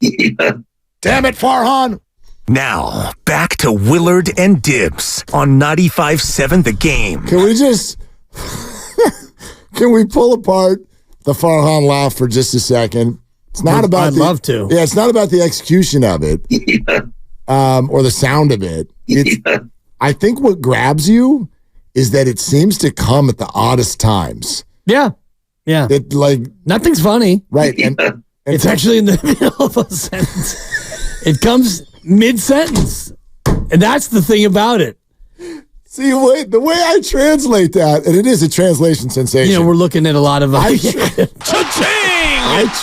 Damn it, Farhan. Now, back to Willard and Dibs on 95.7 The Game. Can we just... Can we pull apart the Farhan laugh for just a second? It's not about I'd love to. Yeah, it's not about the execution of it or the sound of it. I think what grabs you is that it seems to come at the oddest times. Yeah. Yeah. It like nothing's funny. Right. And it's actually in the middle of a sentence. It comes mid-sentence. And that's the thing about it. See, the way I translate that, and it is a translation sensation. You know, we're looking at a lot of... I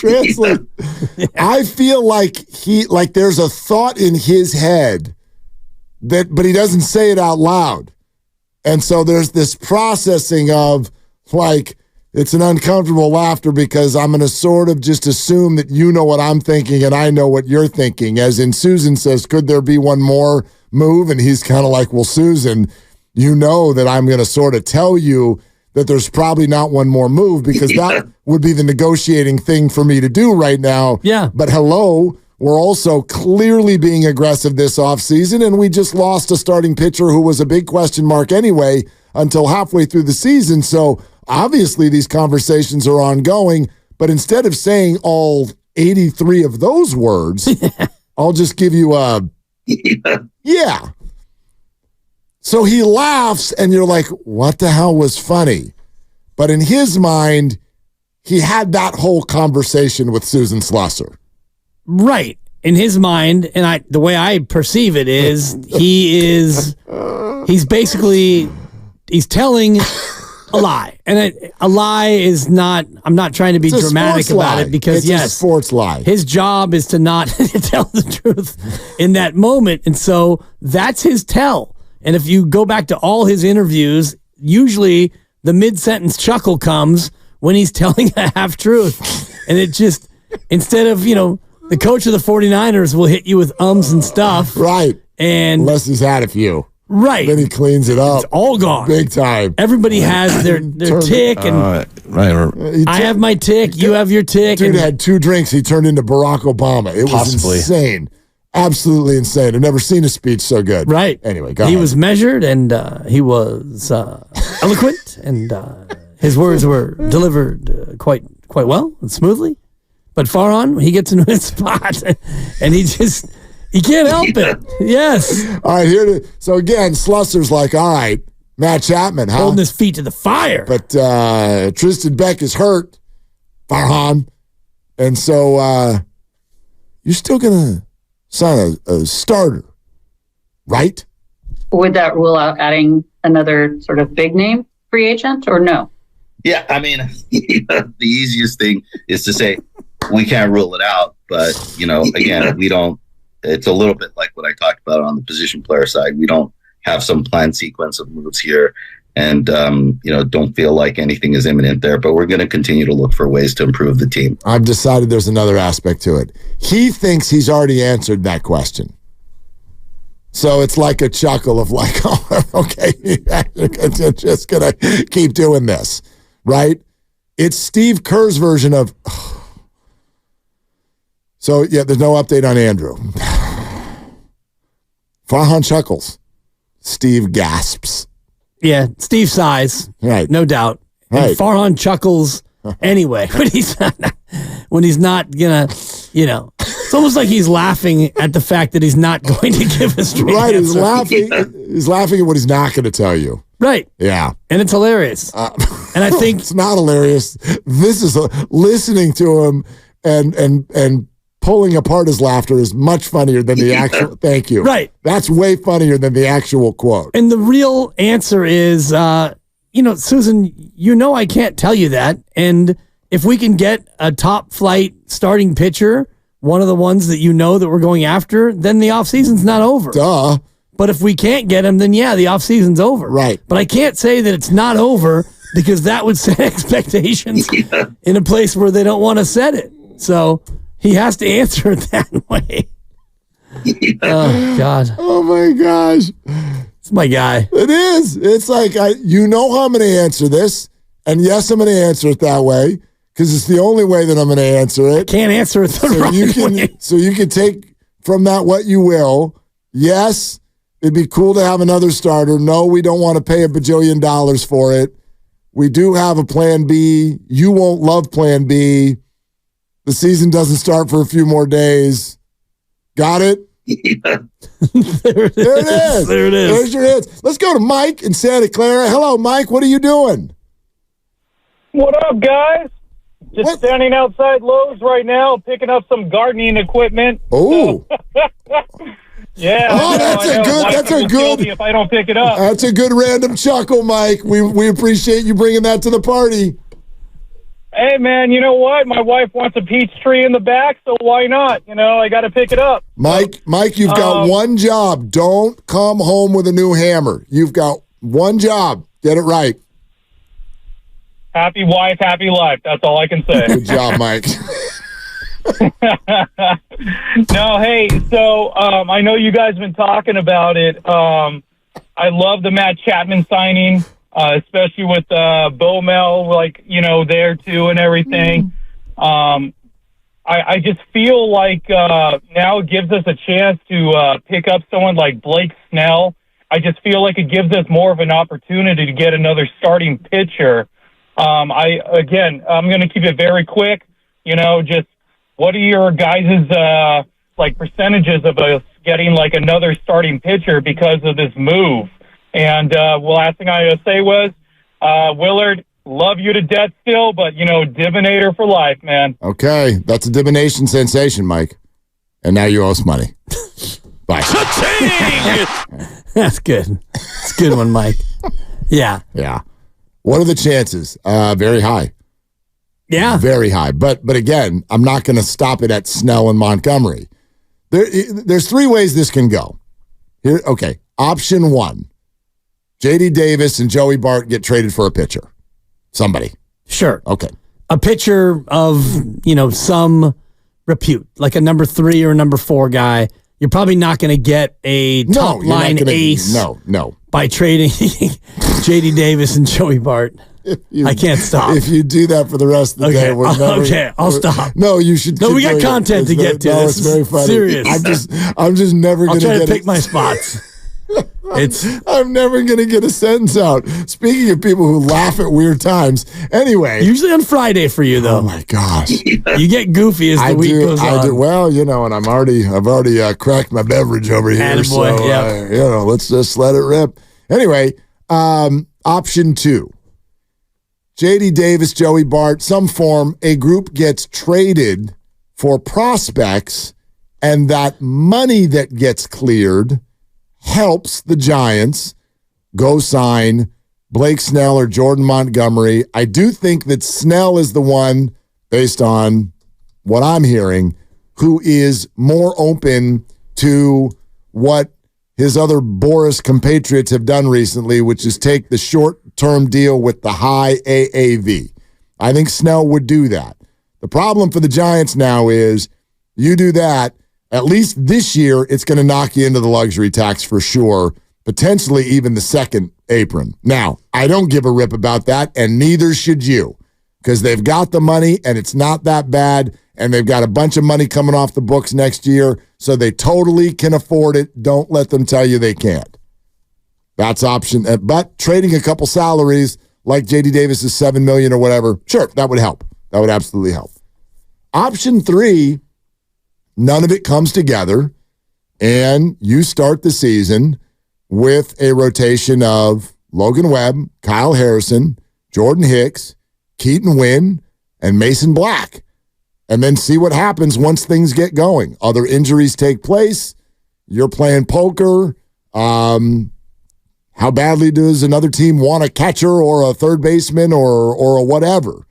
translate. Yeah. I feel like there's a thought in his head but he doesn't say it out loud. And so there's this processing of like, it's an uncomfortable laughter because I'm going to sort of just assume that you know what I'm thinking and I know what you're thinking. As in Susan says, could there be one more move? And he's kind of like, well, Susan, you know that I'm going to sort of tell you that there's probably not one more move because that would be the negotiating thing for me to do right now. Yeah. But hello, we're also clearly being aggressive this offseason, and we just lost a starting pitcher who was a big question mark anyway until halfway through the season. So obviously these conversations are ongoing, but instead of saying all 83 of those words, I'll just give you a yeah. So he laughs, and you're like, what the hell was funny? But in his mind, he had that whole conversation with Susan Slusser. Right. In his mind, and the way I perceive it is, he's telling a lie. And a lie is not, I'm not trying to be dramatic about it because, it's a sports lie. His job is to not tell the truth in that moment. And so that's his tell. And if you go back to all his interviews, usually the mid-sentence chuckle comes when he's telling a half-truth. And it just, instead of, the coach of the 49ers will hit you with ums and stuff. Right. And unless he's had a few. Right. Then he cleans it up. It's all gone. Big time. Everybody has their tick. And right. I have my tick. You have your tick. Dude had 2 drinks. He turned into Barack Obama. It was insane. Absolutely insane. I've never seen a speech so good. Right. Anyway, go ahead. He was measured and he was eloquent and his words were delivered quite well and smoothly. But Farhan, he gets into his spot and he can't help it. Yes. All right, so again, Slusser's like, all right, Matt Chapman, huh? Holding his feet to the fire. But Tristan Beck is hurt, Farhan. And so you're still going to sign a starter, right? Would that rule out adding another sort of big name free agent or no? Yeah, I mean, the easiest thing is to say we can't rule it out. But, again, we don't. It's a little bit like what I talked about on the position player side. We don't have some planned sequence of moves here and, don't feel like anything is imminent there. But we're going to continue to look for ways to improve the team. I've decided there's another aspect to it. He thinks he's already answered that question. So it's like a chuckle of like, oh, okay, just going to keep doing this, right? It's Steve Kerr's version of, so yeah, there's no update on Andrew. Farhan chuckles. Steve gasps. Yeah, Steve sighs. Right. No doubt. Right. And Farhan chuckles anyway when he's not gonna, it's almost like he's laughing at the fact that he's not going to give a straight answer. He's laughing. He's laughing at what he's not going to tell you. Right. Yeah. And it's hilarious. And I think it's not hilarious. This is listening to him and pulling apart his laughter is much funnier than the actual. Thank you. Right. That's way funnier than the actual quote. And the real answer is, Susan, I can't tell you that. And if we can get a top flight starting pitcher, one of the ones that that we're going after, then the offseason's not over. Duh. But if we can't get him, then yeah, the offseason's over. Right. But I can't say that it's not over because that would set expectations in a place where they don't want to set it. So he has to answer it that way. Oh, God. Oh, my gosh. It's my guy. It is. It's like, how I'm going to answer this. And yes, I'm going to answer it that way because it's the only way that I'm going to answer it. Can't answer it the right way. So you can take from that what you will. Yes, it'd be cool to have another starter. No, we don't want to pay $1 bajillion for it. We do have a plan B. You won't love plan B. The season doesn't start for a few more days. Got it? Yeah. There it is. There it is. There's your hits. Let's go to Mike in Santa Clara. Hello, Mike. What are you doing? What up, guys? Just standing outside Lowe's right now, picking up some gardening equipment. Oh. Yeah. Oh, that's a good. If I don't pick it up. That's a good random chuckle, Mike. We appreciate you bringing that to the party. Hey, man, you know what? My wife wants a peach tree in the back, so why not? I got to pick it up. Mike, you've got one job. Don't come home with a new hammer. You've got one job. Get it right. Happy wife, happy life. That's all I can say. Good job, Mike. No, hey, so I know you guys have been talking about it. I love the Matt Chapman signing, especially with Bomel, there too and everything. I just feel like now it gives us a chance to pick up someone like Blake Snell. I just feel like it gives us more of an opportunity to get another starting pitcher. I'm going to keep it very quick. Just what are your guys' percentages of us getting like another starting pitcher because of this move? And last thing I say was, Willard, love you to death still, but Divinator for life, man. Okay, that's a divination sensation, Mike. And now you owe us money. Bye. That's good. It's a good one, Mike. Yeah. Yeah. What are the chances? Very high. Yeah. Very high. But again, I'm not going to stop it at Snell and Montgomery. There's three ways this can go. Here, okay. Option one, J.D. Davis and Joey Bart get traded for a pitcher. Somebody. Sure. Okay. A pitcher of, some repute, like a number 3 or a number 4 guy. You're probably not going to get a top line ace. No. By trading J.D. Davis and Joey Bart. I can't stop. If you do that for the rest of the day, we're never. I'll stop. No, you should. No, we got content to get to. No, this it's very funny. Serious. I'm just never going to try get to pick my spots. I'm never going to get a sentence out. Speaking of people who laugh at weird times, anyway. Usually on Friday for you, though. Oh my gosh, you get goofy as the week goes on. I do. Well, and I've already cracked my beverage over here. Attaboy, so let's just let it rip. Anyway, option 2. J.D. Davis, Joey Bart, some form, a group gets traded for prospects, and that money that gets cleared helps the Giants go sign Blake Snell or Jordan Montgomery. I do think that Snell is the one, based on what I'm hearing, who is more open to what his other Boris compatriots have done recently, which is take the short-term deal with the high AAV. I think Snell would do that. The problem for the Giants now is you do that, at least this year, it's going to knock you into the luxury tax for sure, potentially even the second apron. Now, I don't give a rip about that, and neither should you, because they've got the money, and it's not that bad, and they've got a bunch of money coming off the books next year, so they totally can afford it. Don't let them tell you they can't. That's option. But trading a couple salaries, like J.D. Davis's $7 million or whatever, sure, that would help. That would absolutely help. Option 3, none of it comes together, and you start the season with a rotation of Logan Webb, Kyle Harrison, Jordan Hicks, Keaton Wynn, and Mason Black. And then see what happens once things get going. Other injuries take place. You're playing poker. How badly does another team want a catcher or a third baseman or a whatever?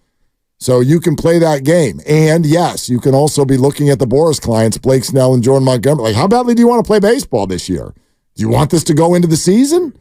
So you can play that game. And yes, you can also be looking at the Boris clients, Blake Snell and Jordan Montgomery. Like, how badly do you want to play baseball this year? Do you want this to go into the season?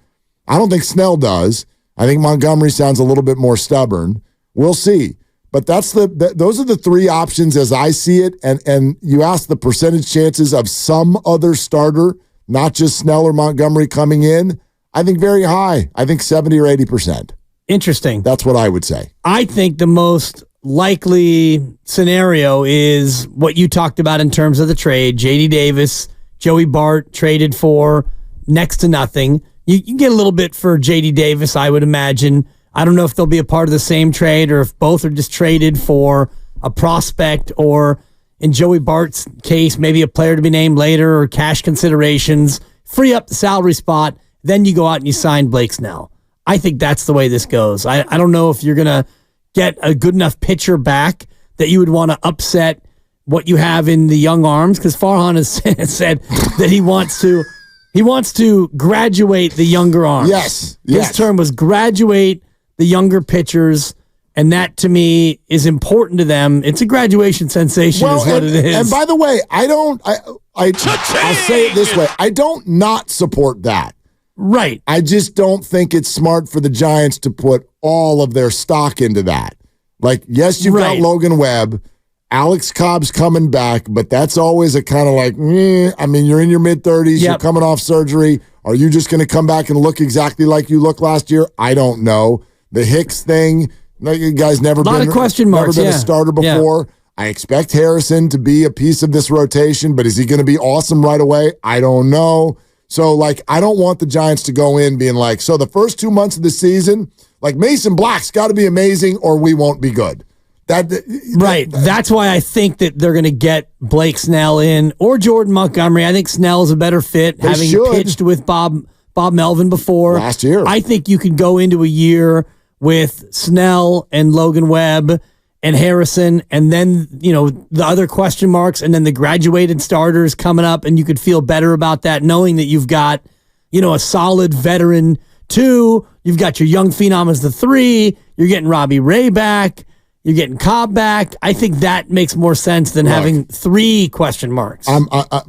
I don't think Snell does. I think Montgomery sounds a little bit more stubborn. We'll see. But those are the 3 options as I see it. And you ask the percentage chances of some other starter, not just Snell or Montgomery coming in. I think very high. I think 70 or 80%. Interesting. That's what I would say. I think the most likely scenario is what you talked about in terms of the trade. J.D. Davis, Joey Bart traded for next to nothing. You get a little bit for J.D. Davis, I would imagine. I don't know if they'll be a part of the same trade or if both are just traded for a prospect or, in Joey Bart's case, maybe a player to be named later or cash considerations, free up the salary spot, then you go out and you sign Blake Snell. I think that's the way this goes. I don't know if you're going to get a good enough pitcher back that you would want to upset what you have in the young arms, because Farhan has said that he wants to graduate the younger arms. Yes. His term was graduate the younger pitchers, and that to me is important to them. It's a graduation sensation is what it is. And by the way, I'll say it this way. I don't not support that. Right. I just don't think it's smart for the Giants to put all of their stock into that. Like, yes, you've got Logan Webb. Alex Cobb's coming back, but that's always a kind of like, I mean, you're in your mid-30s. You're coming off surgery. Are you just going to come back and look exactly like you looked last year? I don't know. The Hicks thing, you guys never been a starter before. Yeah. I expect Harrison to be a piece of this rotation, but is he going to be awesome right away? I don't know. So, I don't want the Giants to go in being like, so the first 2 months of the season, Mason Black's got to be amazing or we won't be good. That's why I think that they're going to get Blake Snell in or Jordan Montgomery. I think Snell is a better fit, having pitched with Bob Melvin before. Last year. I think you could go into a year with Snell and Logan Webb and Harrison, and then, the other question marks, and then the graduated starters coming up, and you could feel better about that, knowing that you've got, a solid veteran 2, you've got your young phenom as the 3, you're getting Robbie Ray back, you're getting Cobb back. I think that makes more sense than having 3 question marks.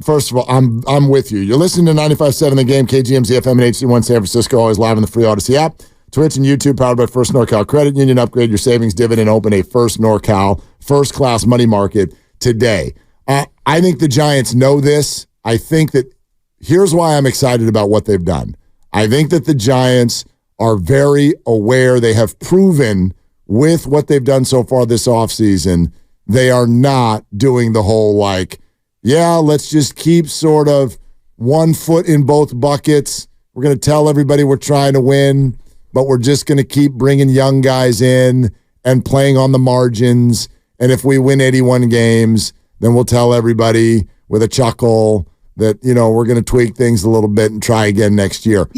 First of all, I'm with you. You're listening to 95.7 The Game, KGMZ FM and HD1 San Francisco, always live on the free Odyssey app. Twitch and YouTube, powered by First NorCal Credit Union. Upgrade your savings dividend. Open a First NorCal first-class money market today. I think the Giants know this. I think that here's why I'm excited about what they've done. I think that the Giants are very aware. They have proven with what they've done so far this offseason, they are not doing the whole let's just keep sort of one foot in both buckets. We're going to tell everybody we're trying to win, but we're just going to keep bringing young guys in and playing on the margins. And if we win 81 games, then we'll tell everybody with a chuckle that, we're going to tweak things a little bit and try again next year.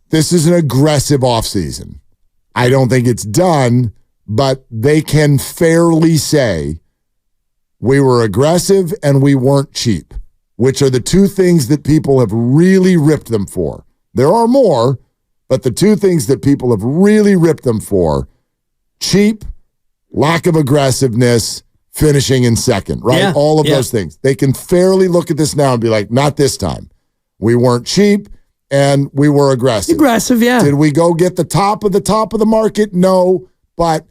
This is an aggressive offseason. I don't think it's done, but they can fairly say we were aggressive and we weren't cheap, which are the 2 things that people have really ripped them for. There are more, but the 2 things that people have really ripped them for, cheap, lack of aggressiveness, finishing in second, right? Yeah, all of those things. They can fairly look at this now and be like, not this time. We weren't cheap. And we were aggressive. Aggressive, yeah. Did we go get the top of the market? No, but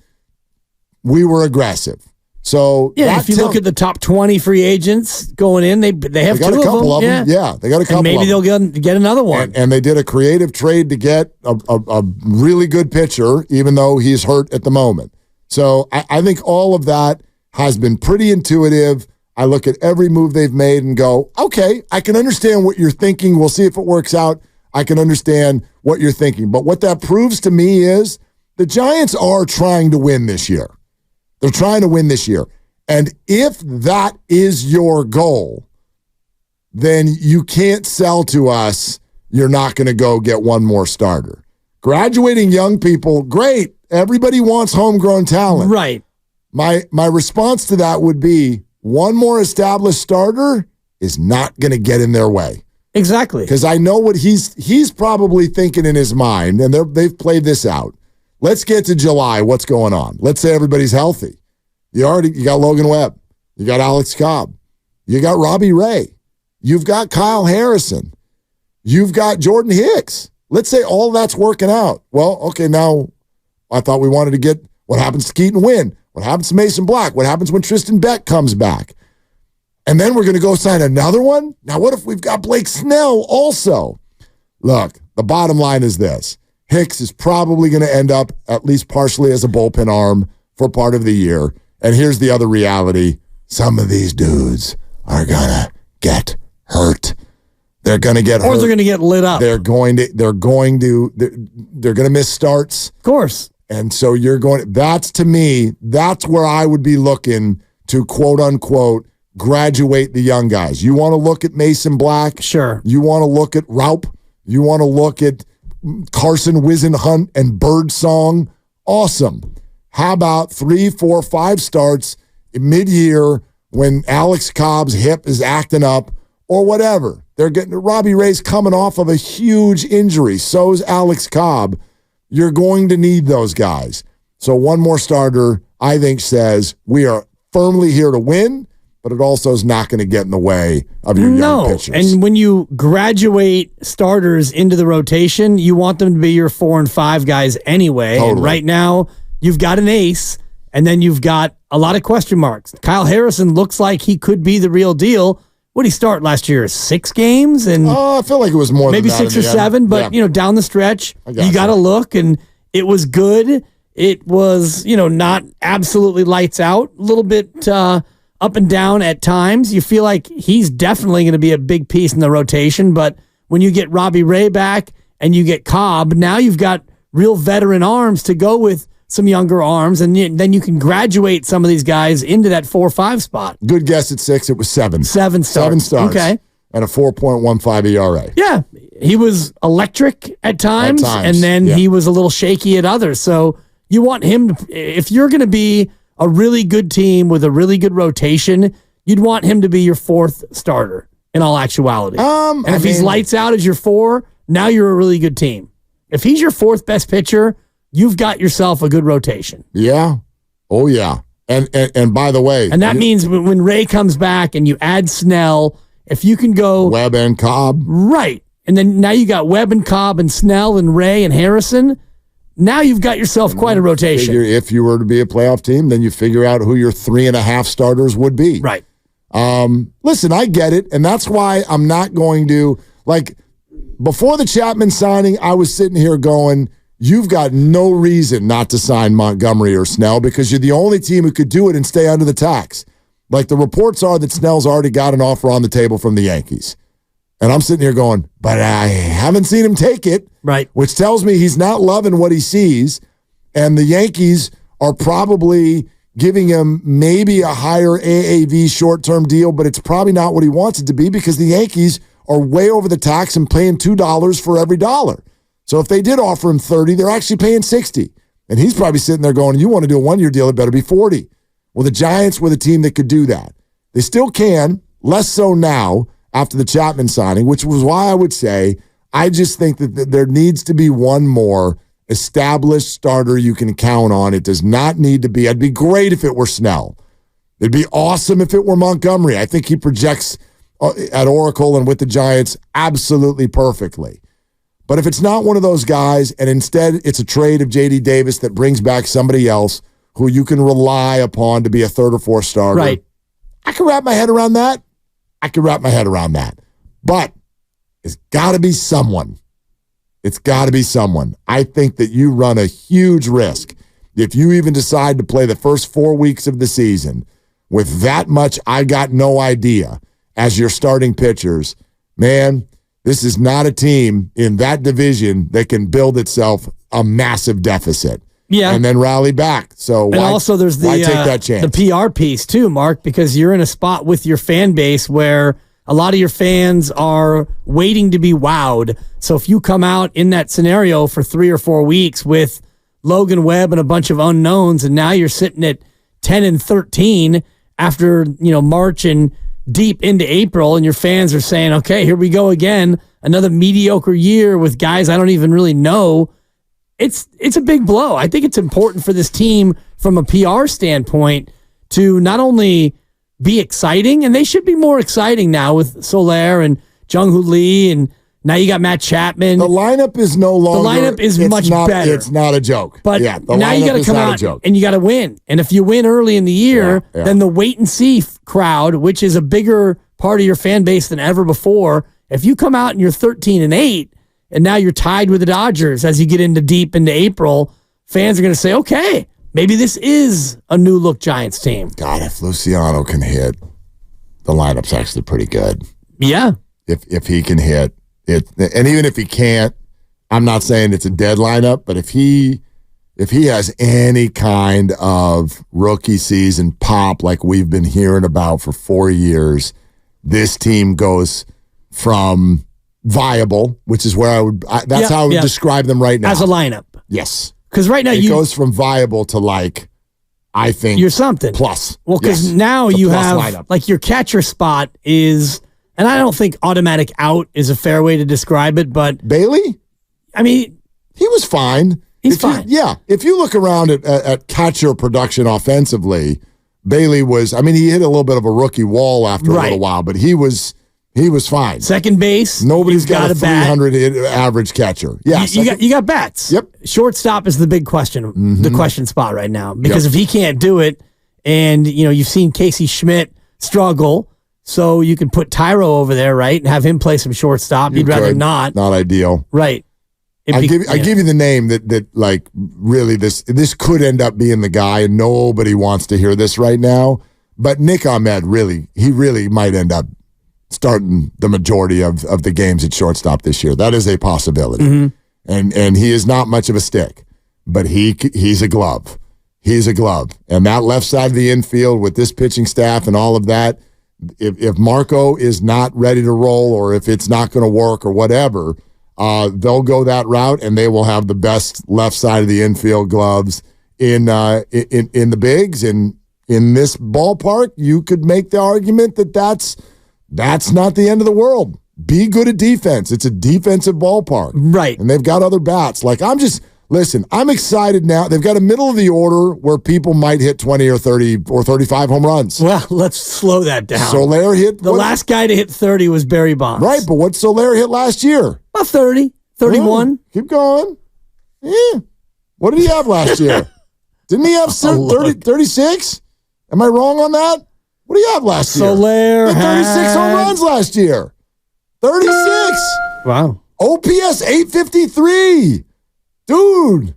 we were aggressive. So if you look at the top 20 free agents going in, they have 2 a couple of them. Yeah, they got a couple. And maybe they'll get another one. And they did a creative trade to get a really good pitcher, even though he's hurt at the moment. So I think all of that has been pretty intuitive. I look at every move they've made and go, okay, I can understand what you're thinking. We'll see if it works out. I can understand what you're thinking. But what that proves to me is the Giants are trying to win this year. They're trying to win this year. And if that is your goal, then you can't sell to us you're not going to go get one more starter. Graduating young people, great. Everybody wants homegrown talent. Right. My response to that would be, one more established starter is not going to get in their way. Exactly. Because I know what he's probably thinking in his mind, and they've played this out. Let's get to July. What's going on? Let's say everybody's healthy. You got Logan Webb. You got Alex Cobb. You got Robbie Ray. You've got Kyle Harrison. You've got Jordan Hicks. Let's say all that's working out. Well, okay, now I thought we wanted to get what happens to Keaton Wynn. What happens to Mason Black? What happens when Tristan Beck comes back? And then we're going to go sign another one? Now, what if we've got Blake Snell also? Look, the bottom line is this. Hicks is probably going to end up at least partially as a bullpen arm for part of the year. And here's the other reality. Some of these dudes are going to get hurt. They're going to get hurt. Or they're going to get lit up. They're going to miss starts. Of course. And so to me, that's where I would be looking to quote unquote graduate the young guys. You want to look at Mason Black? Sure. You want to look at Raup? You want to look at Carson Wisenhunt and Birdsong? Awesome. How about 3, 4, 5 starts mid-year when Alex Cobb's hip is acting up or whatever? Robbie Ray's coming off of a huge injury. So is Alex Cobb. You're going to need those guys. So one more starter, I think, says we are firmly here to win, but it also is not going to get in the way of your young pitchers. And when you graduate starters into the rotation, you want them to be your 4 and 5 guys anyway. Totally. And right now, you've got an ace, and then you've got a lot of question marks. Kyle Harrison looks like he could be the real deal. What did he start last year? 6 games? And I feel like it was more maybe than that 6 or 7, but down the stretch, you got to look, and it was good. It was, not absolutely lights out, a little bit up and down at times. You feel like he's definitely going to be a big piece in the rotation, but when you get Robbie Ray back and you get Cobb, now you've got real veteran arms to go with some younger arms, and then you can graduate some of these guys into that 4-5 spot. Good guess at 6. It was 7. 7 starts. 7 starts. Okay. And a 4.15 ERA. Yeah. He was electric at times. And then he was a little shaky at others. So you want him to, if you're going to be a really good team with a really good rotation, you'd want him to be your 4th starter in all actuality. And if he's lights out as your 4, now you're a really good team. If he's your 4th best pitcher, you've got yourself a good rotation. Yeah. Oh, yeah. And by the way. And that means when Ray comes back and you add Snell, if you can go. Webb and Cobb. Right. And then now you got Webb and Cobb and Snell and Ray and Harrison. Now you've got yourself quite a rotation. If you were to be a playoff team, then you figure out who your 3.5 starters would be. Right. Listen, I get it. And that's why I'm not going to, before the Chapman signing, I was sitting here going, you've got no reason not to sign Montgomery or Snell because you're the only team who could do it and stay under the tax. The reports are that Snell's already got an offer on the table from the Yankees. And I'm sitting here going, but I haven't seen him take it. Right. Which tells me he's not loving what he sees. And the Yankees are probably giving him maybe a higher AAV short-term deal, but it's probably not what he wants it to be because the Yankees are way over the tax and paying $2 for every dollar. So if they did offer him 30, they're actually paying 60. And he's probably sitting there going, you want to do a 1-year deal, it better be 40. Well, the Giants were the team that could do that. They still can, less so now after the Chapman signing, which was why I would say I just think that there needs to be one more established starter you can count on. It does not need to be. It'd be great if it were Snell. It'd be awesome if it were Montgomery. I think he projects at Oracle and with the Giants absolutely perfectly. But if it's not one of those guys, and instead it's a trade of J.D. Davis that brings back somebody else who you can rely upon to be a 3rd or 4th starter, right. I can wrap my head around that. But it's got to be someone. It's got to be someone. I think that you run a huge risk if you even decide to play the first 4 weeks of the season with that much I got no idea as your starting pitchers. Man, this is not a team in that division that can build itself a massive deficit. Yeah. And then rally back. So also there's why take that chance? The PR piece too, Mark, because you're in a spot with your fan base where a lot of your fans are waiting to be wowed. So if you come out in that scenario for 3 or 4 weeks with Logan Webb and a bunch of unknowns, and now you're sitting at 10-13 after, March and deep into April, and your fans are saying, okay, here we go again, another mediocre year with guys I don't even really know. It's a big blow. I think it's important for this team from a PR standpoint to not only be exciting, and they should be more exciting now with Soler and Jung-Hoo Lee, and now you got Matt Chapman. The lineup is no longer. The lineup is much better. It's not a joke. But now you got to come out and you got to win. And if you win early in the year, then the wait and see crowd, which is a bigger part of your fan base than ever before, if you come out and you're 13-8, and now you're tied with the Dodgers as you get into deep into April, fans are going to say, okay, Maybe this is a new look Giants team. God, if Luciano can hit, the lineup's actually pretty good. Yeah. If he can hit it, and even if he can't, I'm not saying it's a dead lineup, but if he has any kind of rookie season pop like we've been hearing about for 4 years, this team goes from viable, which is where that's how I would describe them right now. As a lineup. Yes. Because right now it goes from viable to I think you're something. Plus. Well, because now you have lineup. Your catcher spot is, and I don't think automatic out is a fair way to describe it, but Bailey? I mean, he was fine. He's fine. If you look around at catcher production offensively, Bailey was, he hit a little bit of a rookie wall after a little while, but he was fine. Second base. Nobody's got a 300 average catcher. Yeah. You got bats. Yep. Shortstop is the big question, the question spot right now. Because if he can't do it, and you've seen Casey Schmidt struggle, so you can put Tyro over there, right? And have him play some shortstop. You'd rather not. Not ideal. Right. I give you the name that really this could end up being the guy, and nobody wants to hear this right now. But Nick Ahmed really might end up starting the majority of the games at shortstop this year. That is a possibility. Mm-hmm. And he is not much of a stick, but he's a glove. He's a glove. And that left side of the infield with this pitching staff and all of that, if Marco is not ready to roll, or if it's not going to work or whatever, they'll go that route, and they will have the best left side of the infield gloves in the bigs. And in this ballpark, you could make the argument that that's not the end of the world. Be good at defense. It's a defensive ballpark. Right. And they've got other bats. I'm excited now. They've got a middle of the order where people might hit 20 or 30 or 35 home runs. Well, let's slow that down. Soler hit. The last guy to hit 30 was Barry Bonds. Right, but what Soler hit last year? About 30, 31. Keep going. Yeah. What did he have last year? Didn't he have 36? Am I wrong on that? What do you have last year? Soler had 36 home runs last year. 36. Wow. OPS 853. Dude.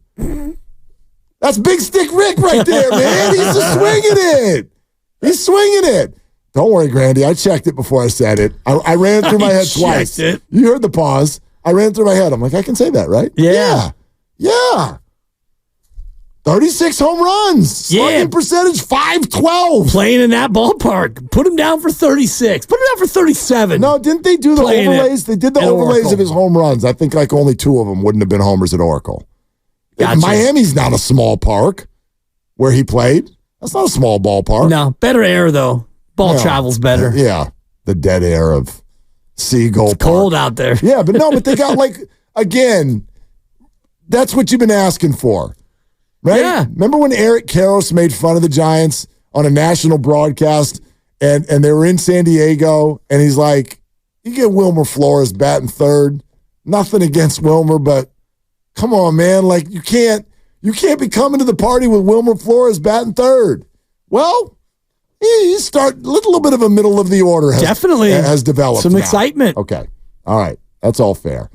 That's Big Stick Rick right there, man. He's just swinging it. He's swinging it. Don't worry, Grandy. I checked it before I said it. I ran it through my head twice. You heard the pause. I ran it through my head. I'm like, I can say that, right? Yeah. 36 home runs. Slugging percentage, 512. Playing in that ballpark. Put him down for 36. Put him down for 37. No, didn't they do the overlays? They did the overlays of his home runs. I think only 2 of them wouldn't have been homers at Oracle. Gotcha. Miami's not a small park where he played. That's not a small ballpark. No, better air, though. Ball travels better. Yeah, the dead air of Seagull Park. Cold out there. Yeah, but they got again, that's what you've been asking for. Right? Yeah. Remember when Eric Karros made fun of the Giants on a national broadcast, and they were in San Diego, and he's like, you get Wilmer Flores batting third. Nothing against Wilmer, but come on, man. You can't be coming to the party with Wilmer Flores batting third. Well, you start a little bit of a middle of the order has developed. Some excitement. Okay. All right. That's all fair.